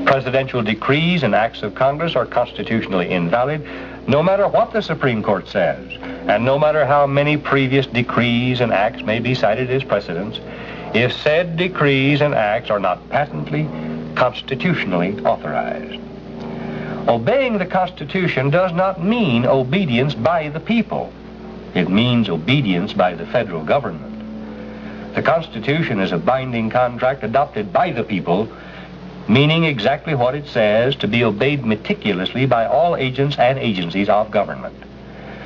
Presidential decrees and acts of Congress are constitutionally invalid, no matter what the Supreme Court says, and no matter how many previous decrees and acts may be cited as precedents, if said decrees and acts are not patently, constitutionally authorized. Obeying the Constitution does not mean obedience by the people. It means obedience by the federal government. The Constitution is a binding contract adopted by the people, meaning exactly what it says, to be obeyed meticulously by all agents and agencies of government,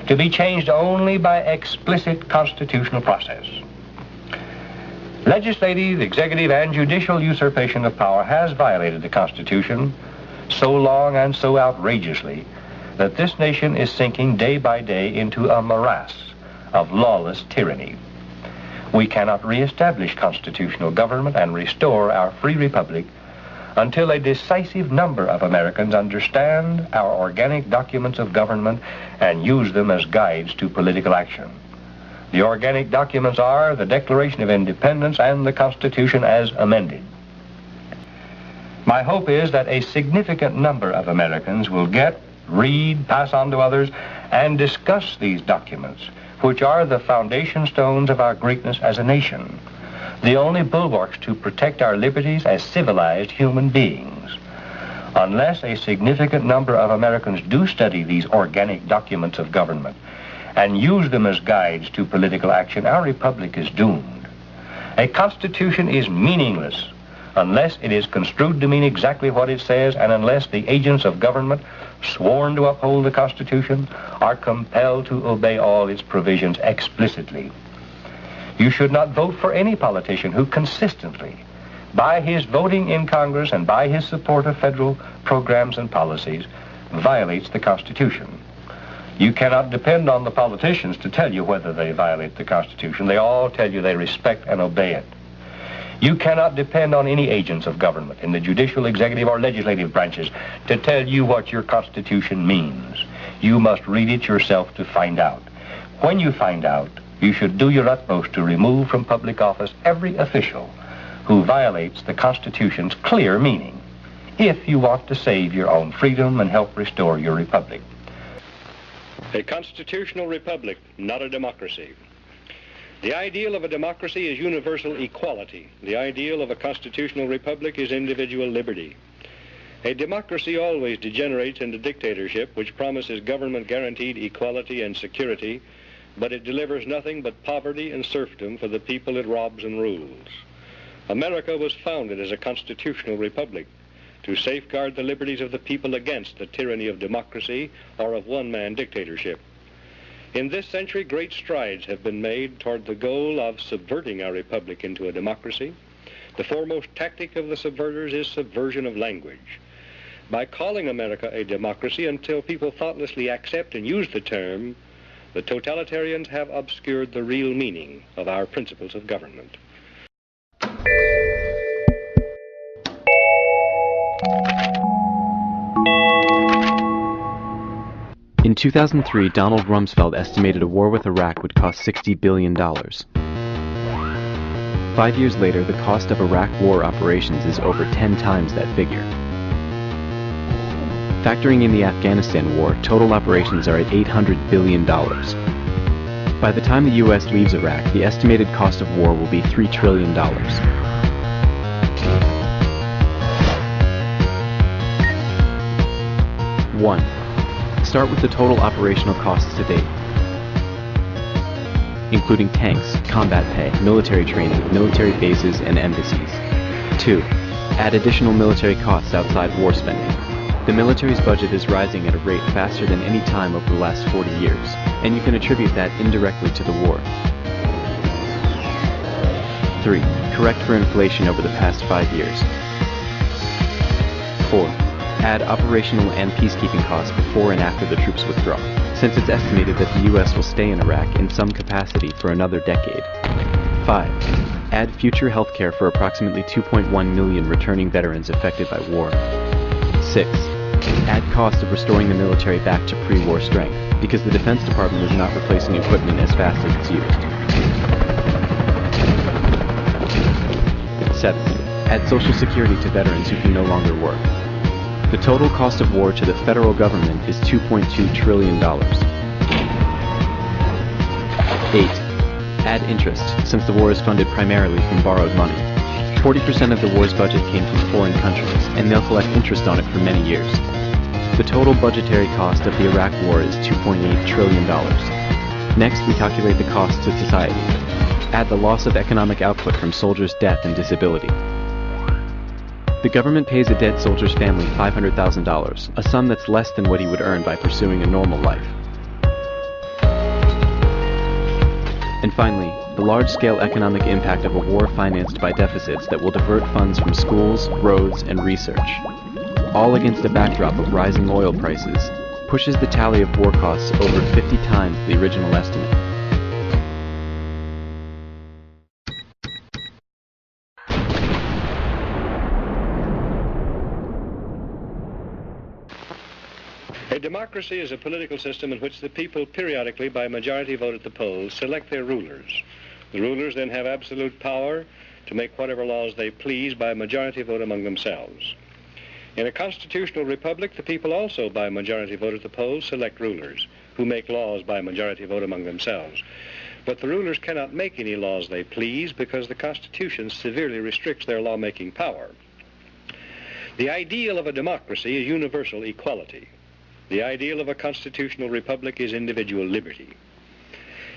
to be changed only by explicit constitutional process. Legislative, executive, and judicial usurpation of power has violated the Constitution so long and so outrageously that this nation is sinking day by day into a morass of lawless tyranny. We cannot reestablish constitutional government and restore our free republic until a decisive number of Americans understand our organic documents of government and use them as guides to political action. The organic documents are the Declaration of Independence and the Constitution as amended. My hope is that a significant number of Americans will get, read, pass on to others, and discuss these documents, which are the foundation stones of our greatness as a nation, the only bulwarks to protect our liberties as civilized human beings. Unless a significant number of Americans do study these organic documents of government and use them as guides to political action, our republic is doomed. A constitution is meaningless unless it is construed to mean exactly what it says, and unless the agents of government sworn to uphold the Constitution are compelled to obey all its provisions explicitly. You should not vote for any politician who consistently, by his voting in Congress and by his support of federal programs and policies, violates the Constitution. You cannot depend on the politicians to tell you whether they violate the Constitution. They all tell you they respect and obey it. You cannot depend on any agents of government in the judicial, executive, or legislative branches to tell you what your Constitution means. You must read it yourself to find out. When you find out, you should do your utmost to remove from public office every official who violates the Constitution's clear meaning, if you want to save your own freedom and help restore your republic. A constitutional republic, not a democracy. The ideal of a democracy is universal equality. The ideal of a constitutional republic is individual liberty. A democracy always degenerates into dictatorship, which promises government-guaranteed equality and security, but it delivers nothing but poverty and serfdom for the people it robs and rules. America was founded as a constitutional republic to safeguard the liberties of the people against the tyranny of democracy or of one-man dictatorship. In this century, great strides have been made toward the goal of subverting our republic into a democracy. The foremost tactic of the subverters is subversion of language. By calling America a democracy until people thoughtlessly accept and use the term, the totalitarians have obscured the real meaning of our principles of government. In 2003, Donald Rumsfeld estimated a war with Iraq would cost $60 billion. 5 years later, the cost of Iraq war operations is over 10 times that figure. Factoring in the Afghanistan war, total operations are at $800 billion. By the time the U.S. leaves Iraq, the estimated cost of war will be $3 trillion. 1. Start with the total operational costs to date, including tanks, combat pay, military training, military bases, and embassies. 2. Add additional military costs outside war spending. The military's budget is rising at a rate faster than any time over the last 40 years, and you can attribute that indirectly to the war. 3. Correct for inflation over the past 5 years. 4. Add operational and peacekeeping costs before and after the troops withdraw, since it's estimated that the U.S. will stay in Iraq in some capacity for another decade. 5. Add future health care for approximately 2.1 million returning veterans affected by war. 6. Add cost of restoring the military back to pre-war strength, because the Defense Department is not replacing equipment as fast as it's used. 7. Add Social Security to veterans who can no longer work. The total cost of war to the federal government is $2.2 trillion. 8. Add interest, since the war is funded primarily from borrowed money. 40% of the war's budget came from foreign countries, and they'll collect interest on it for many years. The total budgetary cost of the Iraq War is $2.8 trillion. Next, we calculate the cost to society. Add the loss of economic output from soldiers' death and disability. The government pays a dead soldier's family $500,000, a sum that's less than what he would earn by pursuing a normal life. And finally, the large-scale economic impact of a war financed by deficits that will divert funds from schools, roads, and research, all against a backdrop of rising oil prices, pushes the tally of war costs over 50 times the original estimate. A democracy is a political system in which the people periodically, by majority vote at the polls, select their rulers. The rulers then have absolute power to make whatever laws they please by majority vote among themselves. In a constitutional republic, the people also, by majority vote at the polls, select rulers who make laws by majority vote among themselves. But the rulers cannot make any laws they please because the Constitution severely restricts their lawmaking power. The ideal of a democracy is universal equality. The ideal of a constitutional republic is individual liberty.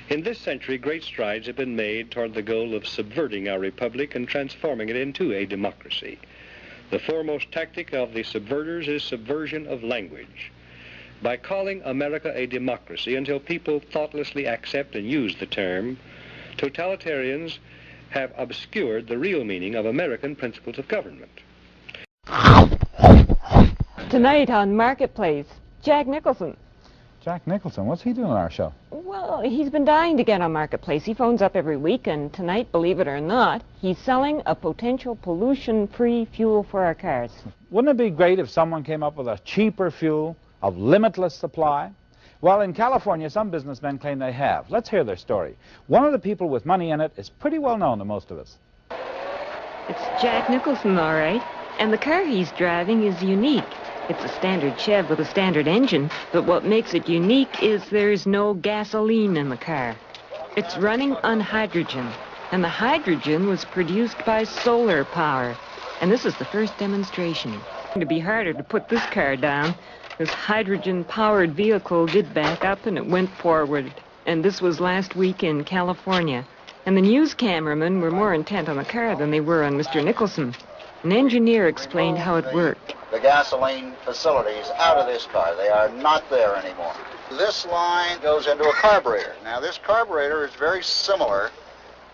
In this century, great strides have been made toward the goal of subverting our republic and transforming it into a democracy. The foremost tactic of the subverters is subversion of language. By calling America a democracy until people thoughtlessly accept and use the term, totalitarians have obscured the real meaning of American principles of government. Tonight on Marketplace, Jack Nicholson. Jack Nicholson, what's he doing on our show? Well, he's been dying to get on Marketplace. He phones up every week, and tonight, believe it or not, he's selling a potential pollution-free fuel for our cars. Wouldn't it be great if someone came up with a cheaper fuel of limitless supply? Well, in California, some businessmen claim they have. Let's hear their story. One of the people with money in it is pretty well known to most of us. It's Jack Nicholson, all right. And the car he's driving is unique. It's a standard Chev with a standard engine, but what makes it unique is there's no gasoline in the car. It's running on hydrogen, and the hydrogen was produced by solar power. And this is the first demonstration. It'd be harder to put this car down. This hydrogen-powered vehicle did back up, and it went forward. And this was last week in California. And the news cameramen were more intent on the car than they were on Mr. Nicholson. An engineer explained how it worked. The gasoline facilities out of this car. They are not there anymore. This line goes into a carburetor. Now, this carburetor is very similar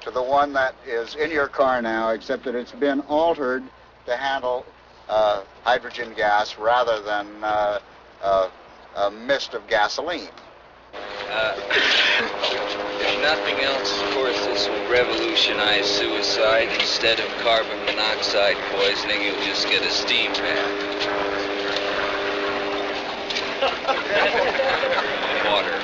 to the one that is in your car now, except that it's been altered to handle hydrogen gas rather than a mist of gasoline. If nothing else, of course, this will revolutionize suicide. Instead of carbon monoxide poisoning, you'll just get a steam bath. Water.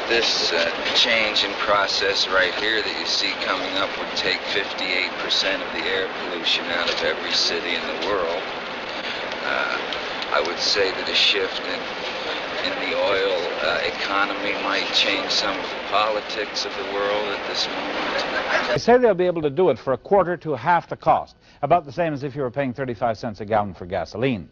This change in process right here that you see coming up would take 58% of the air pollution out of every city in the world. I would say that a shift in the oil economy might change some of the politics of the world at this moment. They say they'll be able to do it for a quarter to half the cost, about the same as if you were paying 35 cents a gallon for gasoline.